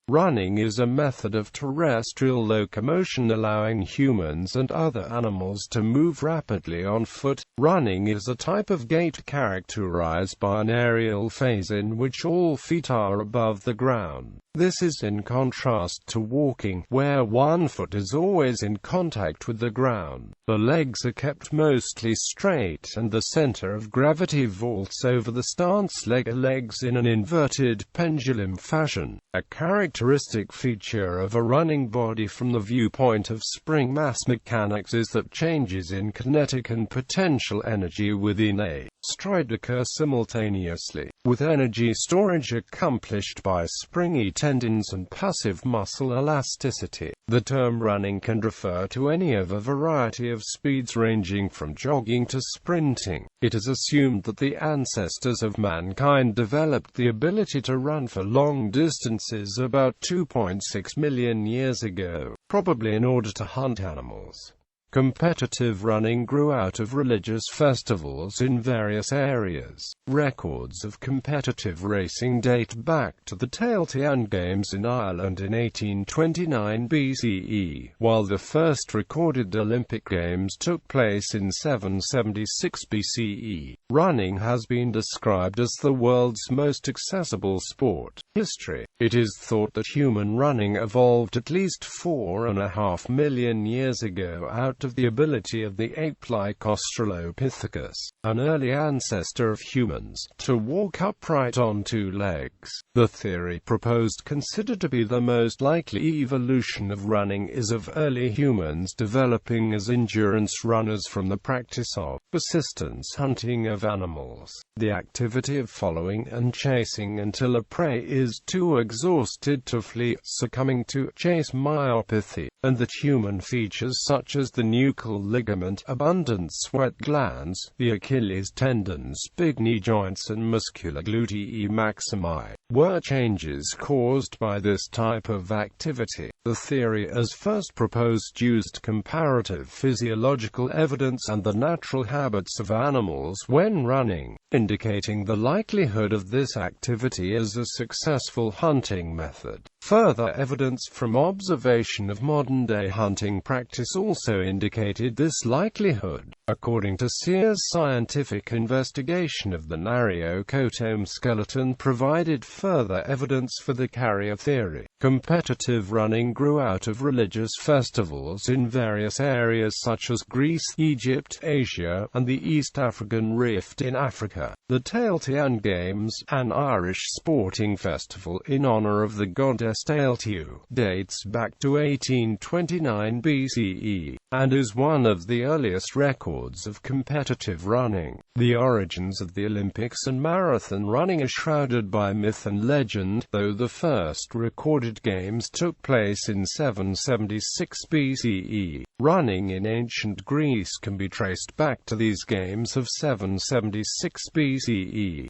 Running is a method of terrestrial locomotion allowing humans and other animals to move rapidly on foot. Running is a type of gait characterized by an aerial phase in which all feet are above the ground. This is in contrast to walking, where one foot is always in contact with the ground. The legs are kept mostly straight and the center of gravity vaults over the stance legs in an inverted pendulum fashion. A characteristic feature of a running body from the viewpoint of spring mass mechanics is that changes in kinetic and potential energy within a stride occur simultaneously, with energy storage accomplished by springy tendons and passive muscle elasticity. The term running can refer to any of a variety of speeds ranging from jogging to sprinting. It is assumed that the ancestors of mankind developed the ability to run for long distances about 2.6 million years ago, probably in order to hunt animals. Competitive running grew out of religious festivals in various areas. Records of competitive racing date back to the Tailtean Games in Ireland in 1829 BCE, while the first recorded Olympic Games took place in 776 BCE. Running has been described as the world's most accessible sport. History. It is thought that human running evolved at least 4.5 million years ago out of the ability of the ape-like Australopithecus, an early ancestor of humans, to walk upright on two legs. The theory proposed, considered to be the most likely evolution of running, is of early humans developing as endurance runners from the practice of persistence hunting of animals, the activity of following and chasing until a prey is too exhausted to flee, succumbing to chase myopathy, and that human features such as the nuchal ligament, abundant sweat glands, the Achilles tendons, big knee joints and muscular glutae maximi, were changes caused by this type of activity. The theory as first proposed used comparative physiological evidence and the natural habits of animals when running, indicating the likelihood of this activity as a successful hunting method. Further evidence from observation of modern-day hunting practice also indicated this likelihood. According to Sears' scientific investigation of the Nariokotome skeleton provided further evidence for the carrier theory. Competitive running grew out of religious festivals in various areas such as Greece, Egypt, Asia, and the East African Rift in Africa. The Tailtean Games, an Irish sporting festival in honor of the goddess Tailtiu, dates back to 1829 BCE, and is one of the earliest records of competitive running. The origins of the Olympics and marathon running are shrouded by myth and legend, though the first recorded games took place in 776 BCE. Running in ancient Greece can be traced back to these games of 776 BCE.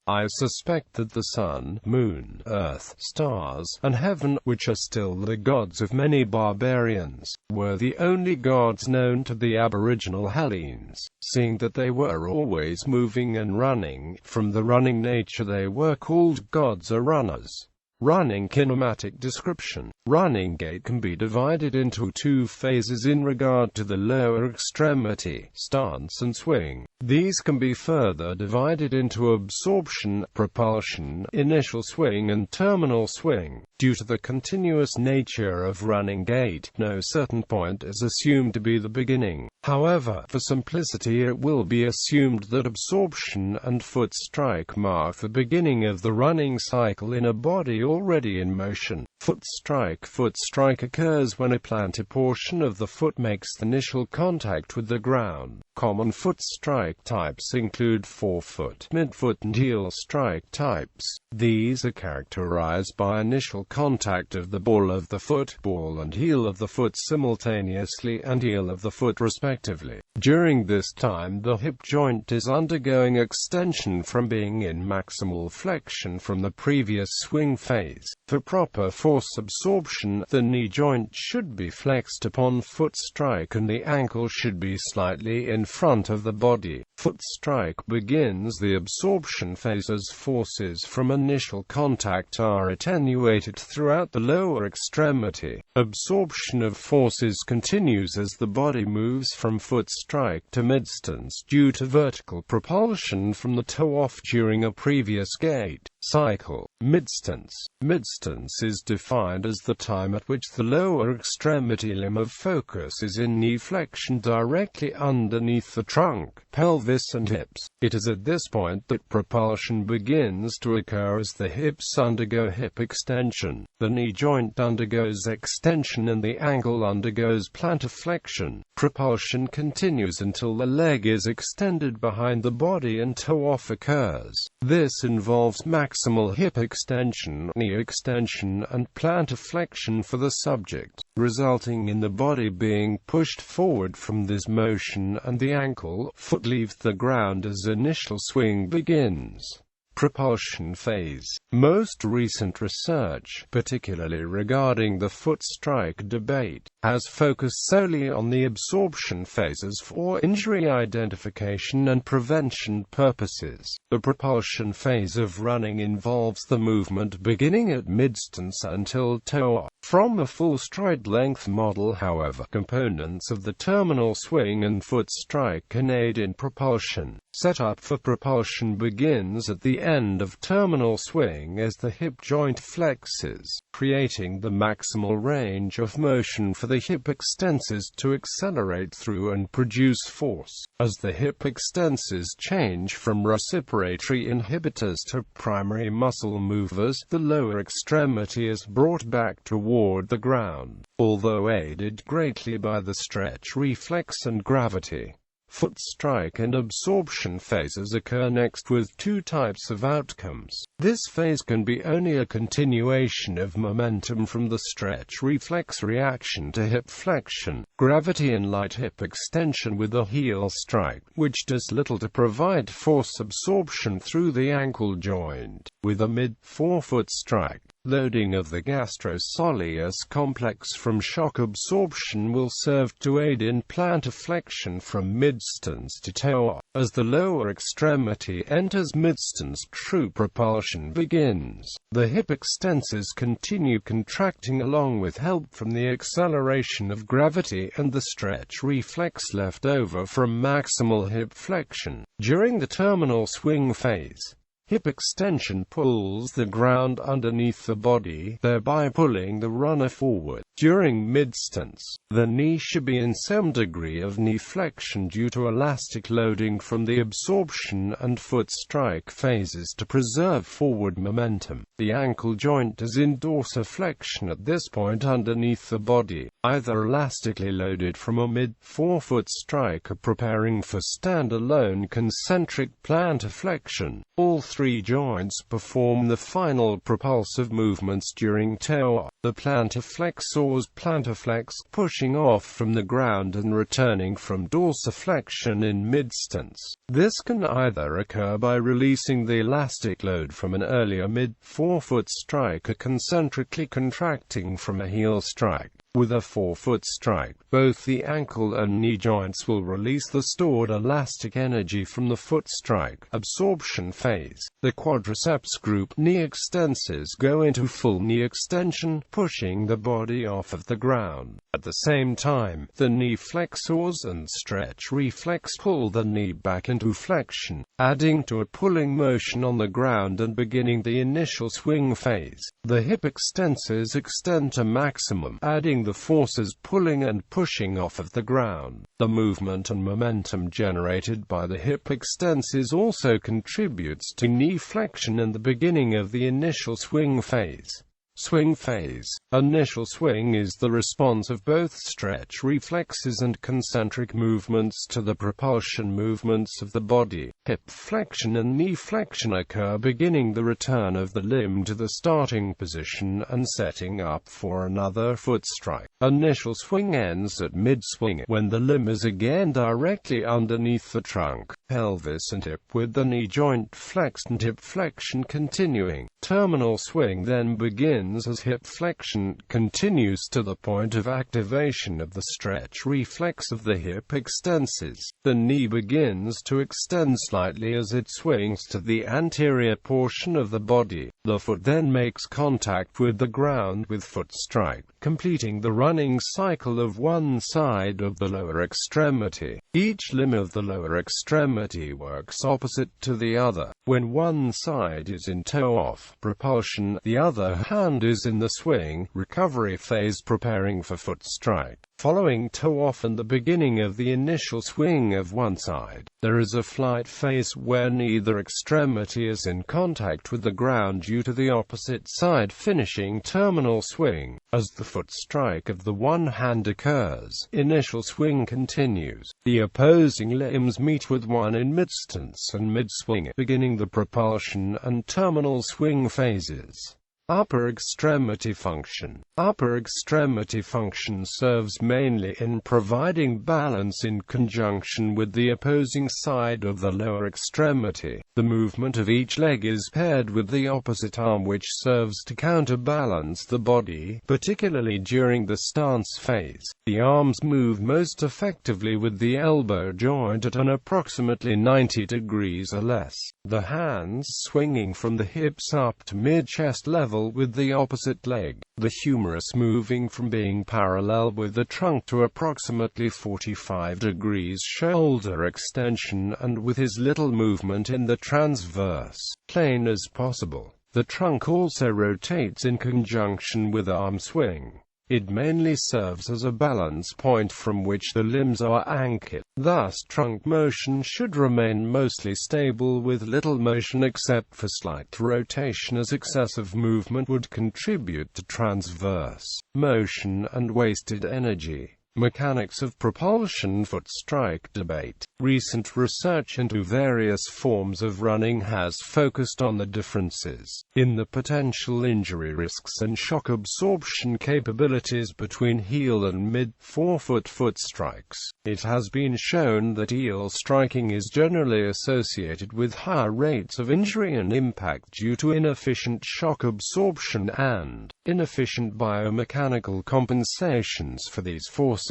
I suspect that the sun, moon, earth, stars, and heaven, which are still the gods of many barbarians, were the only gods known to the aboriginal Hellenes, seeing that they were always moving and running. From the running nature they were called gods or runners. Running kinematic description. Running gait can be divided into two phases in regard to the lower extremity, stance and swing. These can be further divided into absorption, propulsion, initial swing and terminal swing. Due to the continuous nature of running gait, no certain point is assumed to be the beginning. However, for simplicity it will be assumed that absorption and foot strike mark the beginning of the running cycle in a body already in motion. Foot strike occurs when a plantar portion of the foot makes the initial contact with the ground. Common foot strike types include forefoot, midfoot and heel strike types. These are characterized by initial contact of the ball of the foot, ball and heel of the foot simultaneously, and heel of the foot respectively. During this time the hip joint is undergoing extension from being in maximal flexion from the previous swing phase. phase. For proper force absorption, the knee joint should be flexed upon foot strike and the ankle should be slightly in front of the body. Foot strike begins the absorption phase as forces from initial contact are attenuated throughout the lower extremity. Absorption of forces continues as the body moves from foot strike to midstance due to vertical propulsion from the toe off during a previous gait cycle. Midstance. Midstance is defined as the time at which the lower extremity limb of focus is in knee flexion directly underneath the trunk, pelvis and hips. It is at this point that propulsion begins to occur as the hips undergo hip extension, the knee joint undergoes extension and the ankle undergoes plantar flexion. Propulsion continues until the leg is extended behind the body and toe off occurs. This involves maximal hip extension, knee extension and plantar flexion for the subject, resulting in the body being pushed forward from this motion and the ankle, foot leaves the ground as initial swing begins. Propulsion phase. Most recent research, particularly regarding the foot strike debate, has focused solely on the absorption phases for injury identification and prevention purposes. The propulsion phase of running involves the movement beginning at midstance until toe. From a full stride length model, however, components of the terminal swing and foot strike can aid in propulsion. Setup for propulsion begins at the end of terminal swing as the hip joint flexes, creating the maximal range of motion for the hip extensors to accelerate through and produce force. As the hip extensors change from reciprocatory inhibitors to primary muscle movers, the lower extremity is brought back toward the ground, although aided greatly by the stretch reflex and gravity. Foot strike and absorption phases occur next with two types of outcomes. This phase can be only a continuation of momentum from the stretch reflex reaction to hip flexion, gravity and light hip extension with a heel strike, which does little to provide force absorption through the ankle joint. With a mid-forefoot strike, loading of the gastrosoleus complex from shock absorption will serve to aid in plantar flexion from midstance to toe. As the lower extremity enters midstance, true propulsion begins. The hip extensors continue contracting along with help from the acceleration of gravity and the stretch reflex left over from maximal hip flexion. During the terminal swing phase, hip extension pulls the ground underneath the body, thereby pulling the runner forward. During midstance, the knee should be in some degree of knee flexion due to elastic loading from the absorption and foot strike phases to preserve forward momentum. The ankle joint is in dorsiflexion at this point underneath the body, either elastically loaded from a mid-forefoot strike or preparing for standalone concentric plantar flexion. All three joints perform the final propulsive movements during toe. The plantar flexors plantarflex, pushing off from the ground and returning from dorsiflexion in midstance. This can either occur by releasing the elastic load from an earlier mid-forefoot strike or concentrically contracting from a heel strike. With a forefoot strike, both the ankle and knee joints will release the stored elastic energy from the foot strike absorption phase. The quadriceps group knee extensors go into full knee extension, pushing the body off of the ground. At the same time, the knee flexors and stretch reflex pull the knee back into flexion, adding to a pulling motion on the ground and beginning the initial swing phase. The hip extensors extend to maximum, adding the forces pulling and pushing off of the ground. The movement and momentum generated by the hip extensors also contributes to knee flexion and the beginning of the initial swing phase. Swing phase. Initial swing is the response of both stretch reflexes and concentric movements to the propulsion movements of the body. Hip flexion and knee flexion occur beginning the return of the limb to the starting position and setting up for another foot strike. Initial swing ends at mid-swing when the limb is again directly underneath the trunk. pelvis and hip with the knee joint flexed and hip flexion continuing. Terminal swing then begins as hip flexion continues to the point of activation of the stretch reflex of the hip extenses. The knee begins to extend slightly as it swings to the anterior portion of the body. The foot then makes contact with the ground with foot strike, completing the running cycle of one side of the lower extremity. Each limb of the lower extremity works opposite to the other. When one side is in toe-off propulsion, the other hand is in the swing recovery phase preparing for foot strike. Following toe-off and the beginning of the initial swing of one side, there is a flight phase where neither extremity is in contact with the ground due to the opposite side finishing terminal swing. As the foot strike of the one hand occurs, initial swing continues. The opposing limbs meet with one in mid-stance and mid-swing, beginning the propulsion and terminal swing phases. Upper extremity function. Upper extremity function serves mainly in providing balance in conjunction with the opposing side of the lower extremity. The movement of each leg is paired with the opposite arm, which serves to counterbalance the body, particularly during the stance phase. The arms move most effectively with the elbow joint at an approximately 90 degrees or less. The hands swinging from the hips up to mid-chest level with the opposite leg. The humerus moving from being parallel with the trunk to approximately 45 degrees shoulder extension and with as little movement in the transverse plane as possible. The trunk also rotates in conjunction with arm swing. It mainly serves as a balance point from which the limbs are anchored. Thus, trunk motion should remain mostly stable with little motion except for slight rotation, as excessive movement would contribute to transverse motion and wasted energy. Mechanics of propulsion foot strike debate. Recent research into various forms of running has focused on the differences in the potential injury risks and shock absorption capabilities between heel and mid-forefoot foot strikes. It has been shown that heel striking is generally associated with higher rates of injury and impact due to inefficient shock absorption and inefficient biomechanical compensations for these forces.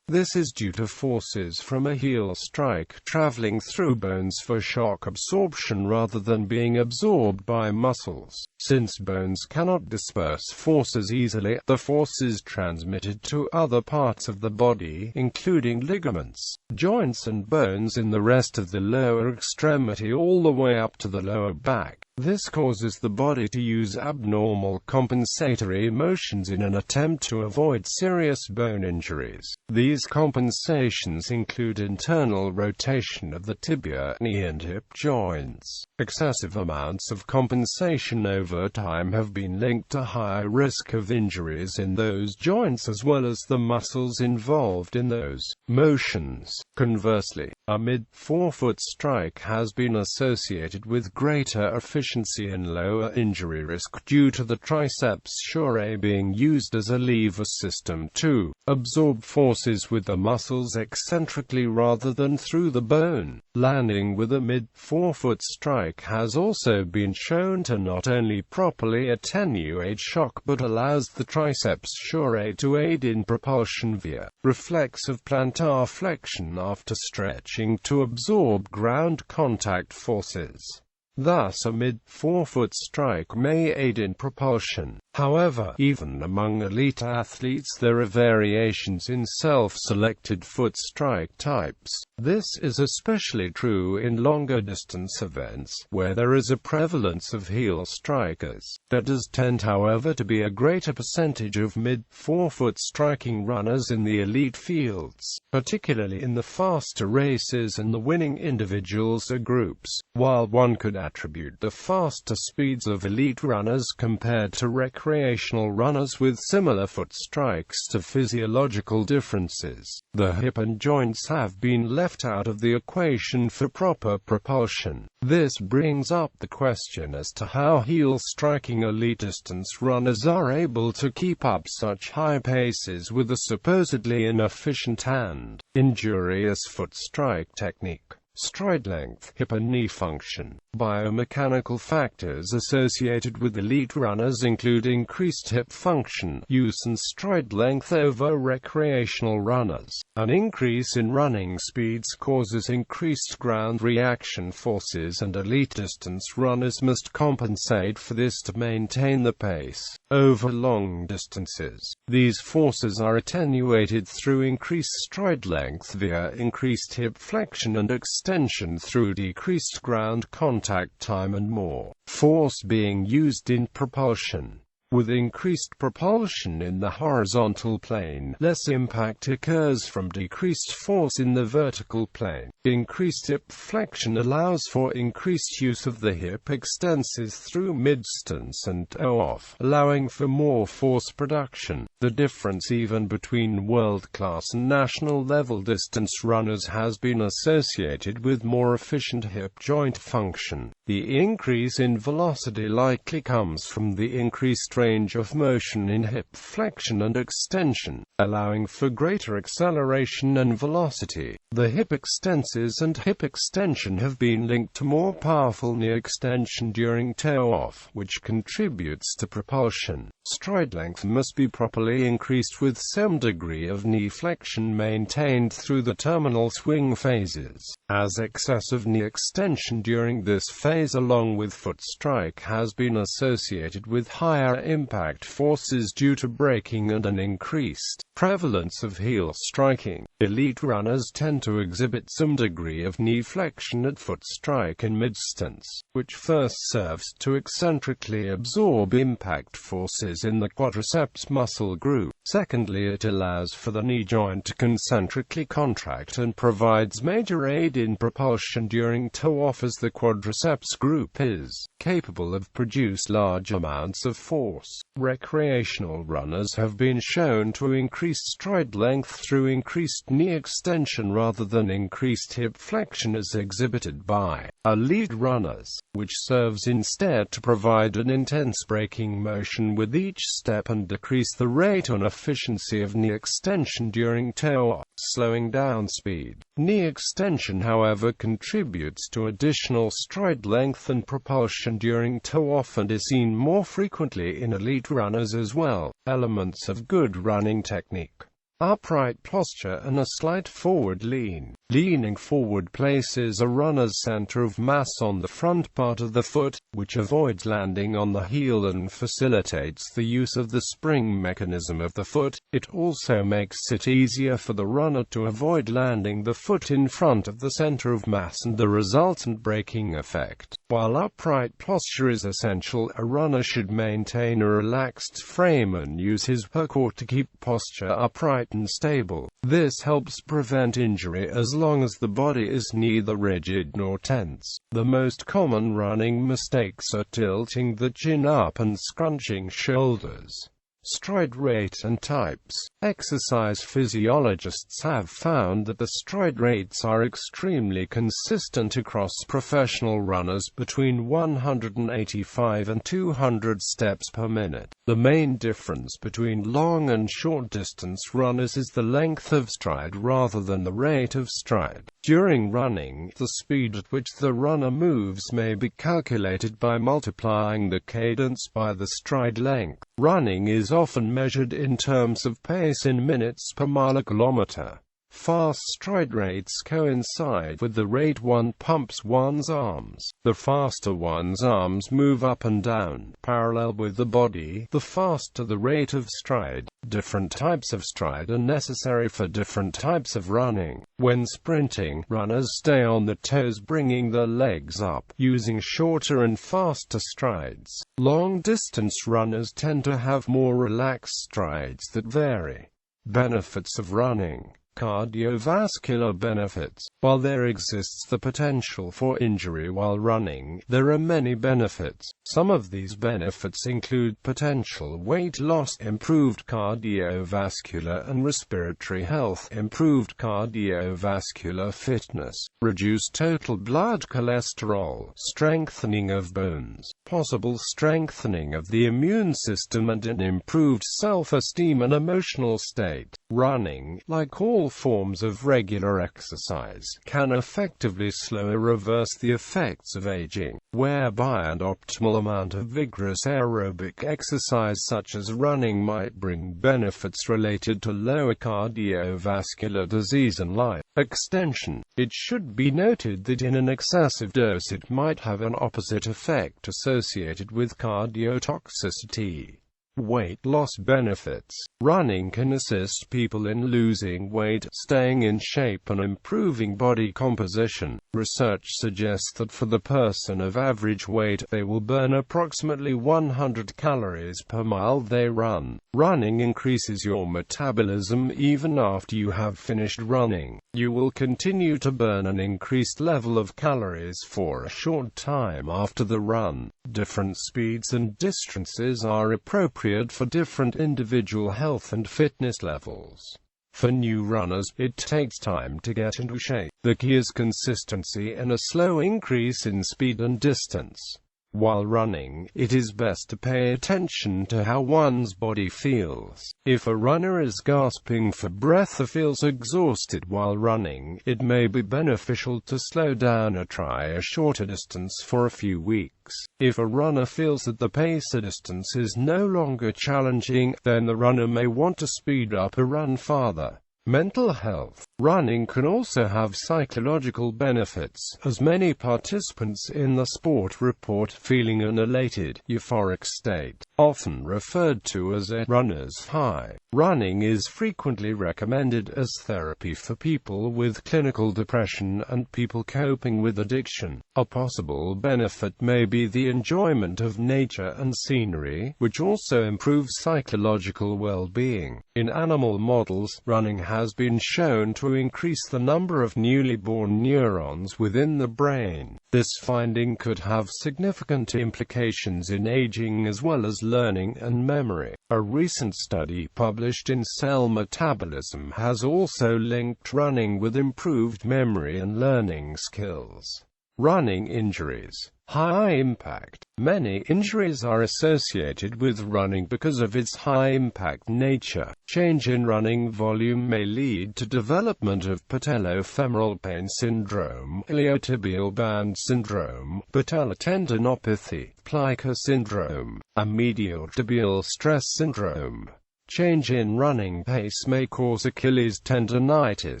This is due to forces from a heel strike traveling through bones for shock absorption rather than being absorbed by muscles. Since bones cannot disperse forces easily, the force is transmitted to other parts of the body, including ligaments, joints and bones in the rest of the lower extremity all the way up to the lower back. This causes the body to use abnormal compensatory motions in an attempt to avoid serious bone injuries. These compensations include internal rotation of the tibia, knee and hip joints. Excessive amounts of compensation over time have been linked to higher risk of injuries in those joints as well as the muscles involved in those motions. Conversely, a mid-forefoot strike has been associated with greater efficiency and lower injury risk due to the triceps surae being used as a lever system to absorb forces with the muscles eccentrically rather than through the bone. Landing with a mid-forefoot strike has also been shown to not only properly attenuate shock but allows the triceps surae to aid in propulsion via reflexive plantar flexion after stretching to absorb ground contact forces. Thus, a mid-forefoot strike may aid in propulsion. However, even among elite athletes there are variations in self-selected foot strike types. This is especially true in longer distance events, where there is a prevalence of heel strikers. There does tend, however, to be a greater percentage of mid-forefoot striking runners in the elite fields, particularly in the faster races, and the winning individuals or groups. While one could attribute the faster speeds of elite runners compared to recreational runners with similar foot strikes to physiological differences, the hip and joints have been left out of the equation for proper propulsion. This brings up the question as to how heel-striking elite distance runners are able to keep up such high paces with a supposedly inefficient and injurious foot strike technique. stride length, hip and knee function. Biomechanical factors associated with elite runners include increased hip function, use and stride length over recreational runners. An increase in running speeds causes increased ground reaction forces, and elite distance runners must compensate for this to maintain the pace over long distances. These forces are attenuated through increased stride length via increased hip flexion and extension through decreased ground contact time and more force being used in propulsion. With increased propulsion in the horizontal plane, less impact occurs from decreased force in the vertical plane. Increased hip flexion allows for increased use of the hip extensors through mid-distance and toe-off, allowing for more force production. The difference even between world-class and national-level distance runners has been associated with more efficient hip joint function. The increase in velocity likely comes from the increased range of motion in hip flexion and extension, allowing for greater acceleration and velocity. The hip extensors and hip extension have been linked to more powerful knee extension during toe-off, which contributes to propulsion. Stride length must be properly increased with some degree of knee flexion maintained through the terminal swing phases, as excessive knee extension during this phase along with foot strike has been associated with higher impact forces due to braking and an increased prevalence of heel striking. Elite runners tend to exhibit some degree of knee flexion at foot strike in mid-distance, which first serves to eccentrically absorb impact forces in the quadriceps muscle group. Secondly, it allows for the knee joint to concentrically contract and provides major aid in propulsion during toe-off, as the quadriceps group is capable of produce large amounts of force. Recreational runners have been shown to increase stride length through increased knee extension rather than increased hip flexion as exhibited by elite runners, which serves instead to provide an intense braking motion with each step and decrease the rate and efficiency of knee extension during toe-off, slowing down speed. Knee extension, however, contributes to additional stride length and propulsion during toe-off and is seen more frequently in elite runners as well. Elements of good running technique: upright posture and a slight forward lean. Leaning forward places a runner's center of mass on the front part of the foot, which avoids landing on the heel and facilitates the use of the spring mechanism of the foot. It also makes it easier for the runner to avoid landing the foot in front of the center of mass and the resultant braking effect. While upright posture is essential, a runner should maintain a relaxed frame and use his core to keep posture upright and stable. This helps prevent injury as long as the body is neither rigid nor tense. The most common running mistakes are tilting the chin up and scrunching shoulders. Stride rate and types. Exercise physiologists have found that the stride rates are extremely consistent across professional runners between 185 and 200 steps per minute. The main difference between long and short distance runners is the length of stride rather than the rate of stride. During running, the speed at which the runner moves may be calculated by multiplying the cadence by the stride length. Running is often measured in terms of pace in minutes per mile or kilometer. Fast stride rates coincide with the rate one pumps one's arms. The faster one's arms move up and down, parallel with the body, the faster the rate of stride. Different types of stride are necessary for different types of running. When sprinting, runners stay on their toes, bringing their legs up, using shorter and faster strides. Long-distance runners tend to have more relaxed strides that vary. Benefits of running. Cardiovascular benefits. While there exists the potential for injury while running, there are many benefits. Some of these benefits include potential weight loss, improved cardiovascular and respiratory health, improved cardiovascular fitness, reduced total blood cholesterol, strengthening of bones, possible strengthening of the immune system and an improved self-esteem and emotional state. Running, like all forms of regular exercise, can effectively slow or reverse the effects of aging, whereby an optimal amount of vigorous aerobic exercise such as running might bring benefits related to lower cardiovascular disease and life extension. It should be noted that in an excessive dose it might have an opposite effect associated with cardiotoxicity. Weight loss benefits. Running can assist people in losing weight, staying in shape and improving body composition. Research suggests that for the person of average weight, they will burn approximately 100 calories per mile they run. Running increases your metabolism even after you have finished running. You will continue to burn an increased level of calories for a short time after the run. Different speeds and distances are appropriate for different individual health and fitness levels. For new runners, it takes time to get into shape. The key is consistency and a slow increase in speed and distance. While running, it is best to pay attention to how one's body feels. If a runner is gasping for breath or feels exhausted while running, it may be beneficial to slow down or try a shorter distance for a few weeks. If a runner feels that the pace or distance is no longer challenging, then the runner may want to speed up or run farther. Mental health. Running can also have psychological benefits, as many participants in the sport report feeling an elated, euphoric state, often referred to as a runner's high. Running is frequently recommended as therapy for people with clinical depression and people coping with addiction. A possible benefit may be the enjoyment of nature and scenery, which also improves psychological well-being. In animal models, running has been shown to increase the number of newly born neurons within the brain. This finding could have significant implications in aging as well as learning and memory. A recent study published in Cell Metabolism has also linked running with improved memory and learning skills. Running injuries. High impact. Many injuries are associated with running because of its high-impact nature. Change in running volume may lead to development of patellofemoral pain syndrome, iliotibial band syndrome, patellar tendinopathy, plica syndrome, and medial tibial stress syndrome. Change in running pace may cause Achilles tendonitis,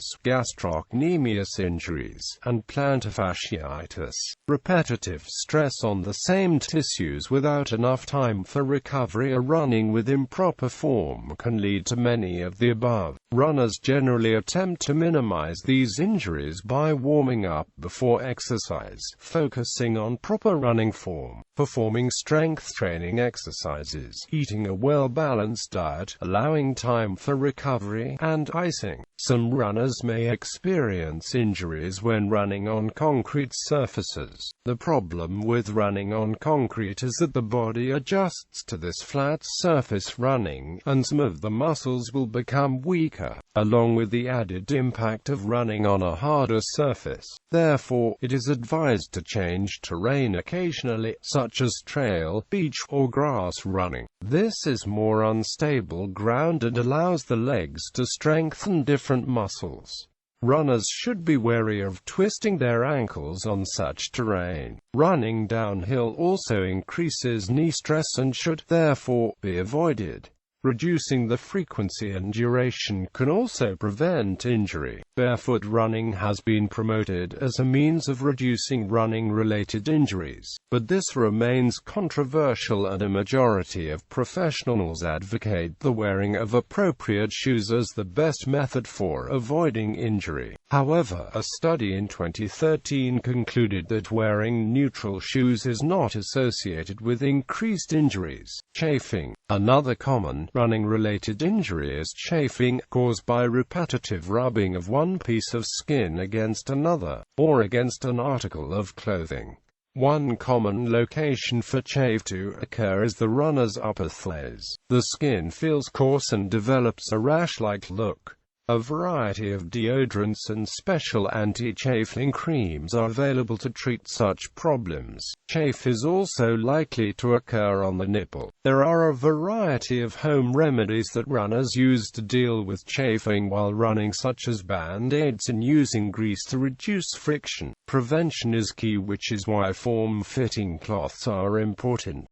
gastrocnemius injuries, and plantar fasciitis. Repetitive stress on the same tissues without enough time for recovery or running with improper form can lead to many of the above. Runners generally attempt to minimize these injuries by warming up before exercise, focusing on proper running form, performing strength training exercises, eating a well-balanced diet, allowing time for recovery, and icing. Some runners may experience injuries when running on concrete surfaces. The problem with running on concrete is that the body adjusts to this flat surface running, and some of the muscles will become weaker, along with the added impact of running on a harder surface. Therefore, it is advised to change terrain occasionally, such as trail, beach, or grass running. This is more unstable ground and allows the legs to strengthen different muscles. Runners should be wary of twisting their ankles on such terrain. Running downhill also increases knee stress and should, therefore, be avoided. Reducing the frequency and duration can also prevent injury. Barefoot running has been promoted as a means of reducing running-related injuries, but this remains controversial and a majority of professionals advocate the wearing of appropriate shoes as the best method for avoiding injury. However, a study in 2013 concluded that wearing neutral shoes is not associated with increased injuries. Chafing. Another common running-related injury is chafing, caused by repetitive rubbing of one piece of skin against another, or against an article of clothing. One common location for chafe to occur is the runner's upper thighs. The skin feels coarse and develops a rash-like look. A variety of deodorants and special anti-chafing creams are available to treat such problems. Chafe is also likely to occur on the nipple. There are a variety of home remedies that runners use to deal with chafing while running, such as band-aids and using grease to reduce friction. Prevention is key, which is why form-fitting cloths are important.